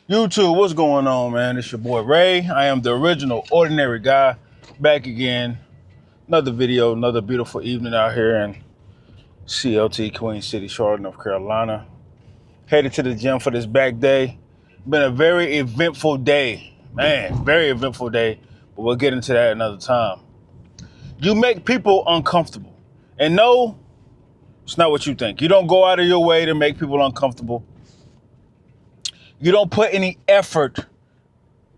YouTube, what's going on, man? It's your boy Ray. I am the original ordinary guy, back again. Another video, another beautiful evening out here in CLT, Queen City, Charlotte, North Carolina. Headed to the gym for this back day. Been a very eventful day, man. Very eventful day, but we'll get into that another time. You make people uncomfortable, and no, it's not what you think. You don't go out of your way to make people uncomfortable. You don't put any effort,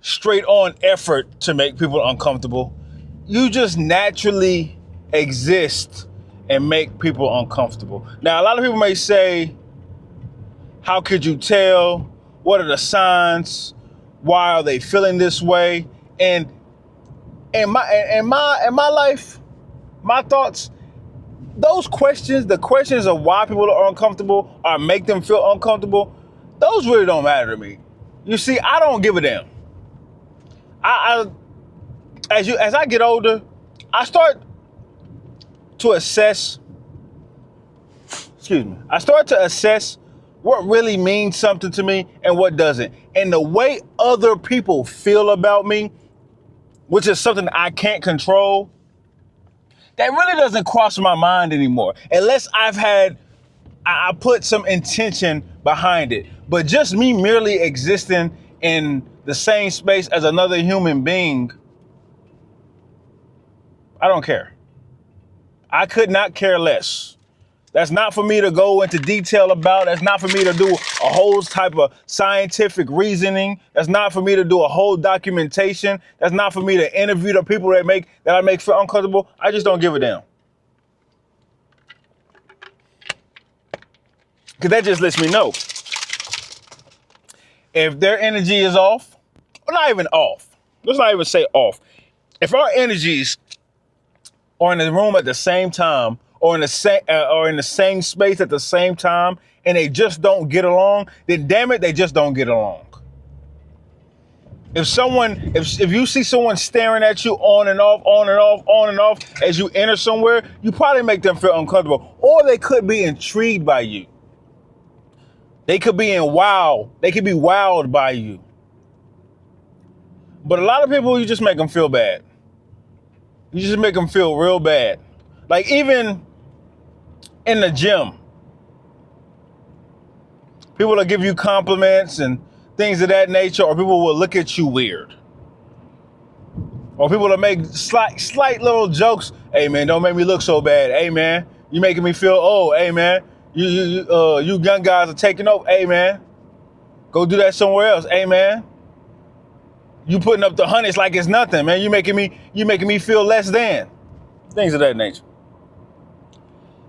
straight on effort, to make people uncomfortable. You just naturally exist and make people uncomfortable. Now, a lot of people may say, how could you tell? What are the signs? Why are they feeling this way? And in my life, my thoughts, those questions, the questions of why people are uncomfortable or make them feel uncomfortable, those really don't matter to me. You see, I don't give a damn. As I get older, I start to assess, I start to assess what really means something to me and what doesn't. And the way other people feel about me, which is something I can't control, that really doesn't cross my mind anymore. Unless I put some intention behind it. But just me merely existing in the same space as another human being, I don't care. I could not care less. That's not for me to go into detail about. That's not for me to do a whole type of scientific reasoning. That's not for me to do a whole documentation. That's not for me to interview the people that I make feel uncomfortable. I just don't give a damn. Because that just lets me know if their energy is off, or not even off. Let's not even say off. If our energies are in the room at the same time, or in the same space at the same time, and they just don't get along, then damn it, they just don't get along. If you see someone staring at you on and off, on and off, on and off as you enter somewhere, you probably make them feel uncomfortable, or they could be intrigued by you. They could be wowed by you. But a lot of people, you just make them feel bad. You just make them feel real bad. Like even in the gym, people will give you compliments and things of that nature, or people will look at you weird. Or people will make slight little jokes. Hey man, don't make me look so bad. Hey man, you making me feel old. Hey man, you young guys are taking over. Hey man, go do that somewhere else. Hey man, you putting up the hundreds like it's nothing, man. You making me feel less than. Things of that nature.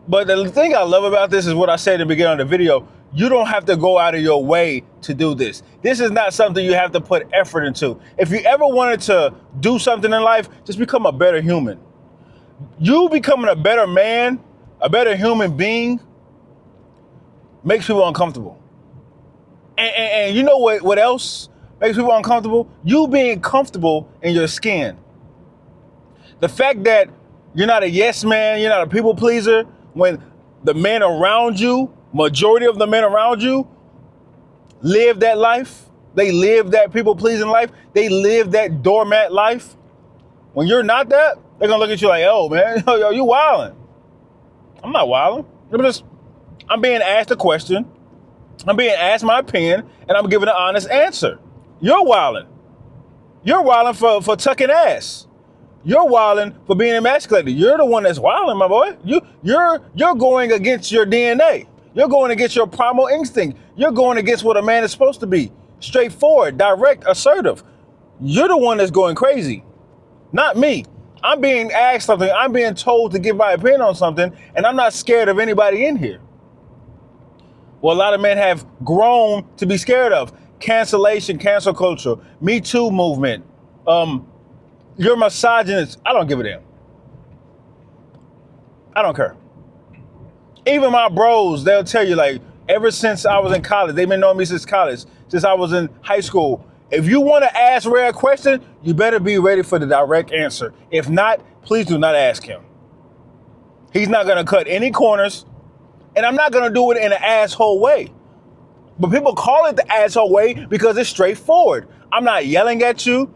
But the thing I love about this is what I said in the beginning of the video. You don't have to go out of your way to do this. This is not something you have to put effort into. If you ever wanted to do something in life, just become a better human. You becoming a better man, a better human being, makes people uncomfortable. And you know what else makes people uncomfortable? You being comfortable in your skin. The fact that you're not a yes man, you're not a people pleaser, when the men around you, majority of the men around you, live that life. They live that people pleasing life. They live that doormat life. When you're not that, they're gonna look at you like, oh man, yo, you wilding. I'm not wilding. I'm being asked a question. I'm being asked my opinion, and I'm giving an honest answer. You're wilding. You're wilding for tucking ass. You're wilding for being emasculated. You're the one that's wilding, my boy. You're going against your DNA. You're going against your primal instinct. You're going against what a man is supposed to be. Straightforward, direct, assertive. You're the one that's going crazy, not me. I'm being asked something. I'm being told to give my opinion on something, and I'm not scared of anybody in here. Well, a lot of men have grown to be scared of. Cancellation, cancel culture, Me Too movement. You're misogynist. I don't give a damn. I don't care. Even my bros, they'll tell you, like, ever since I was in college, they've been knowing me since college, since I was in high school. If you want to ask Ray a question, you better be ready for the direct answer. If not, please do not ask him. He's not going to cut any corners, and I'm not going to do it in an asshole way. But people call it the asshole way because it's straightforward. I'm not yelling at you.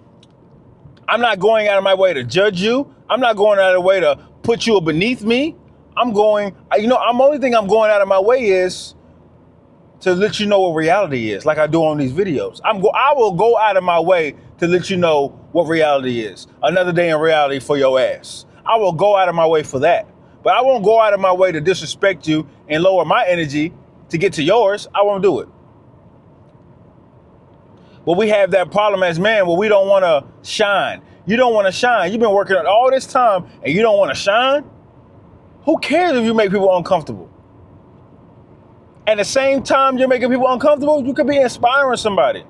I'm not going out of my way to judge you. I'm not going out of the way to put you beneath me. I'm only thing I'm going out of my way is to let you know what reality is, like I do on these videos. I will go out of my way to let you know what reality is. Another day in reality for your ass. I will go out of my way for that. But I won't go out of my way to disrespect you and lower my energy to get to yours. I won't do it. But we have that problem as men where we don't want to shine. You don't want to shine. You've been working all this time and you don't want to shine? Who cares if you make people uncomfortable? At the same time you're making people uncomfortable, you could be inspiring somebody.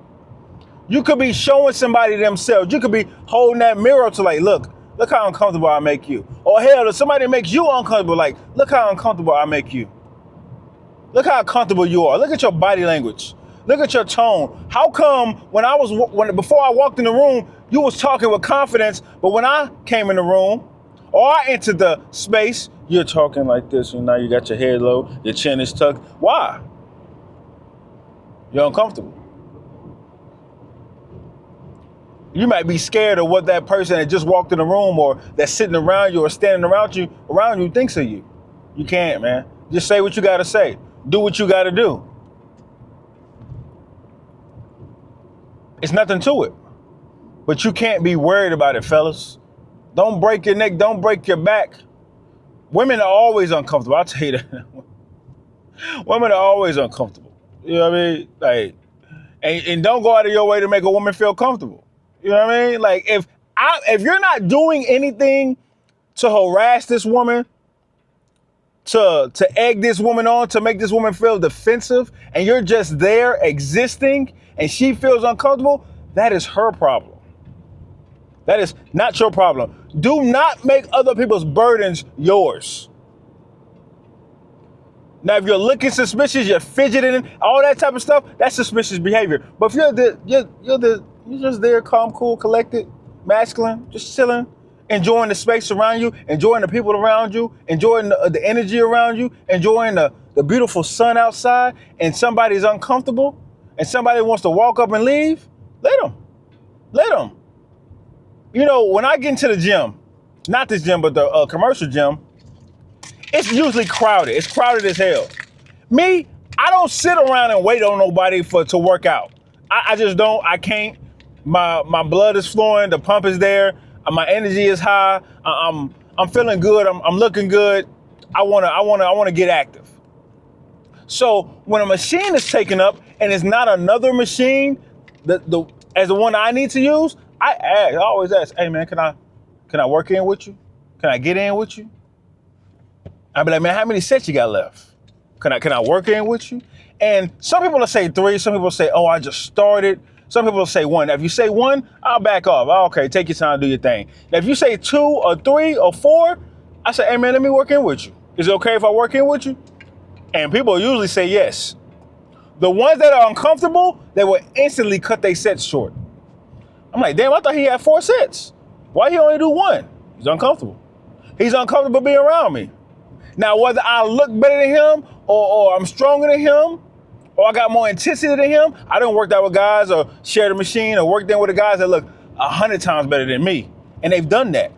You could be showing somebody themselves. You could be holding that mirror to like, look how uncomfortable I make you. Or hell, if somebody makes you uncomfortable, like, look how uncomfortable I make you. Look how comfortable you are. Look at your body language. Look at your tone. How come before I walked in the room, you was talking with confidence, but when I came in the room or I entered the space, you're talking like this, and now you got your head low, your chin is tucked. Why? You're uncomfortable. You might be scared of what that person that just walked in the room or that's sitting around you or standing around you thinks of you. You can't, man. Just say what you got to say. Do what you got to do. It's nothing to it. But you can't be worried about it, fellas. Don't break your neck. Don't break your back. Women are always uncomfortable. I'll tell you that. Women are always uncomfortable. You know what I mean? Like, and don't go out of your way to make a woman feel comfortable. You know what I mean? Like, if you're not doing anything to harass this woman, to egg this woman on, to make this woman feel defensive, and you're just there existing, and she feels uncomfortable, that is her problem. That is not your problem. Do not make other people's burdens yours. Now, if you're looking suspicious, you're fidgeting, all that type of stuff, that's suspicious behavior. But if you're just there, calm, cool, collected, masculine, just chilling, enjoying the space around you, enjoying the people around you, enjoying the energy around you, enjoying the beautiful sun outside, and somebody's uncomfortable, and somebody wants to walk up and leave, let them. You know, when I get into the gym, not this gym, but the commercial gym, it's usually crowded. It's crowded as hell. Me, I don't sit around and wait on nobody to work out. I just don't. I can't. My blood is flowing. The pump is there. My energy is high. I'm feeling good. I'm looking good. I wanna get active. So when a machine is taken up and it's not another machine, as the one I need to use, I always ask, hey man, can I work in with you? Can I get in with you? I'd be like, man, how many sets you got left? Can I work in with you? And some people will say 3, some people will say, oh, I just started. Some people will say 1. Now, if you say 1, I'll back off. Okay, take your time, do your thing. Now, if you say 2 or 3 or 4, I say, hey man, let me work in with you. Is it okay if I work in with you? And people usually say yes. The ones that are uncomfortable, they will instantly cut their sets short. I'm like, damn, I thought he had 4 sets. Why he only do 1? He's uncomfortable. He's uncomfortable being around me. Now, whether I look better than him or I'm stronger than him or I got more intensity than him, I done worked out with guys or shared a machine or worked in with the guys that look 100 times better than me. And they've done that.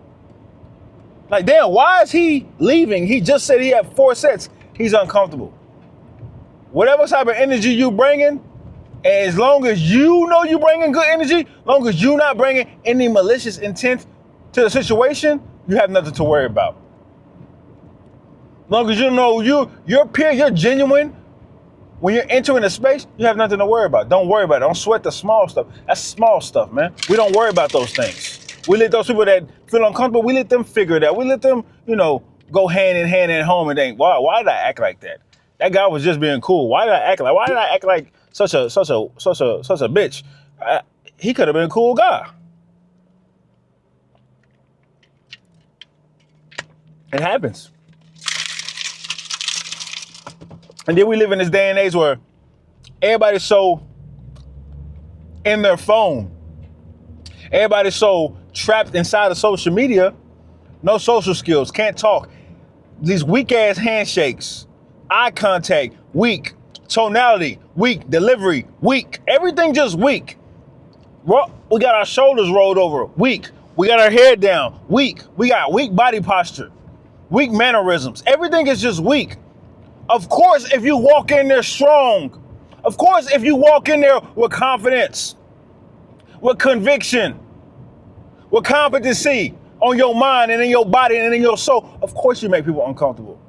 Like, damn, why is he leaving? He just said he had 4 sets. He's uncomfortable. Whatever type of energy you bringing, as long as you know you bringing good energy, as long as you're not bringing any malicious intent to the situation, you have nothing to worry about. As long as you know you're pure, you're genuine, when you're entering a space, you have nothing to worry about. Don't worry about it. Don't sweat the small stuff. That's small stuff, man. We don't worry about those things. We let those people that feel uncomfortable, we let them figure it out. We let them, go hand in hand at home and think, why did I act like that? That guy was just being cool. Why did I act like such a bitch? He could have been a cool guy. It happens. And then we live in this day and age where everybody's so in their phone. Everybody's so trapped inside of social media, no social skills, can't talk. These weak ass handshakes, eye contact, weak. Tonality, weak. Delivery, weak. Everything just weak. We got our shoulders rolled over, weak. We got our head down, weak. We got weak body posture, weak mannerisms. Everything is just weak. Of course, if you walk in there strong, of course, if you walk in there with confidence, with conviction, with competency on your mind and in your body and in your soul, of course you make people uncomfortable.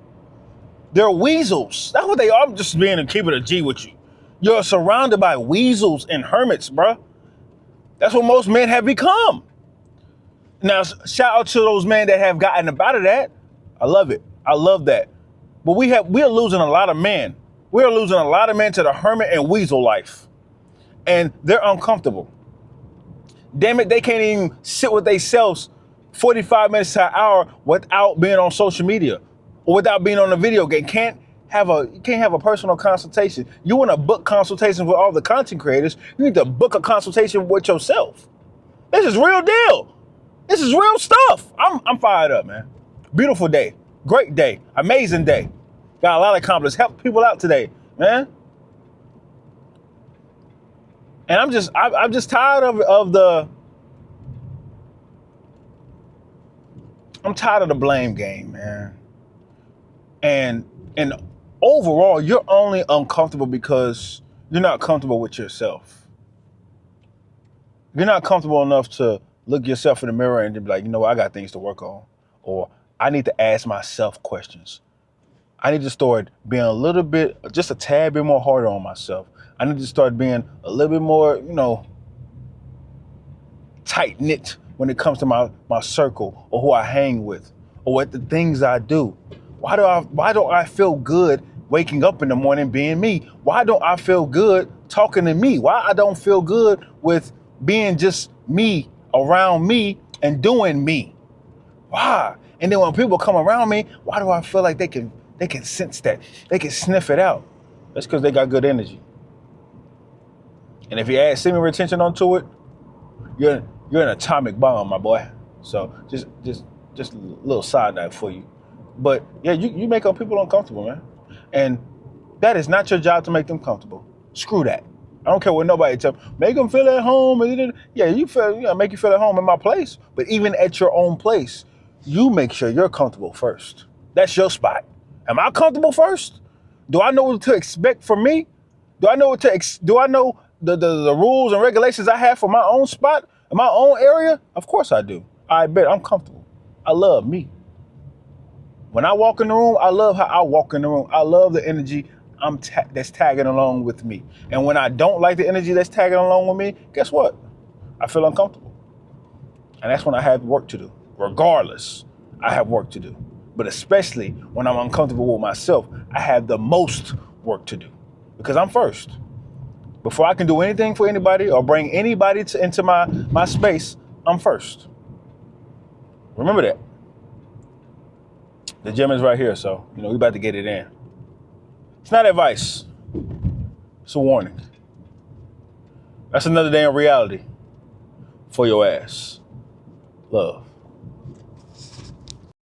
They're weasels. That's what they are. I'm just being keeping a G with you. You're surrounded by weasels and hermits, bruh. That's what most men have become. Now, shout out to those men that have gotten up out of that. I love it. I love that. But we are losing a lot of men. We are losing a lot of men to the hermit and weasel life. And they're uncomfortable. Damn it, they can't even sit with themselves 45 minutes to an hour without being on social media or without being on a video game. You can't have a personal consultation. You want to book consultations with all the content creators, you need to book a consultation with yourself. This is real deal. This is real stuff. I'm fired up, man. Beautiful day. Great day. Amazing day. Got a lot of accomplishments. Help people out today, man. And I'm just tired of the blame game, man. And overall, you're only uncomfortable because you're not comfortable with yourself. You're not comfortable enough to look yourself in the mirror and be like, you know what, I got things to work on. Or I need to ask myself questions. I need to start being a little bit, just a tad bit more harder on myself. I need to start being a little bit more, tight-knit when it comes to my circle or who I hang with or what the things I do. Why don't I feel good waking up in the morning being me? Why don't I feel good talking to me? Why I don't feel good with being just me around me and doing me? Why? And then when people come around me, why do I feel like they can sense that? They can sniff it out. That's because they got good energy. And if you add semen retention onto it, you're an atomic bomb, my boy. So just a little side note for you. But yeah, you make other people uncomfortable, man. And that is not your job to make them comfortable. Screw that. I don't care what nobody tells me. Make them feel at home. Yeah, make you feel at home in my place. But even at your own place, you make sure you're comfortable first. That's your spot. Am I comfortable first? Do I know what to expect from me? Do I know the rules and regulations I have for my own spot, in my own area? Of course I do. I bet I'm comfortable. I love me. When I walk in the room, I love how I walk in the room. I love the energy that's tagging along with me. And when I don't like the energy that's tagging along with me, guess what? I feel uncomfortable. And that's when I have work to do. Regardless, I have work to do. But especially when I'm uncomfortable with myself, I have the most work to do because I'm first. Before I can do anything for anybody or bring anybody into my space, I'm first. Remember that. The gym is right here, so, we about to get it in. It's not advice. It's a warning. That's another day in reality for your ass. Love.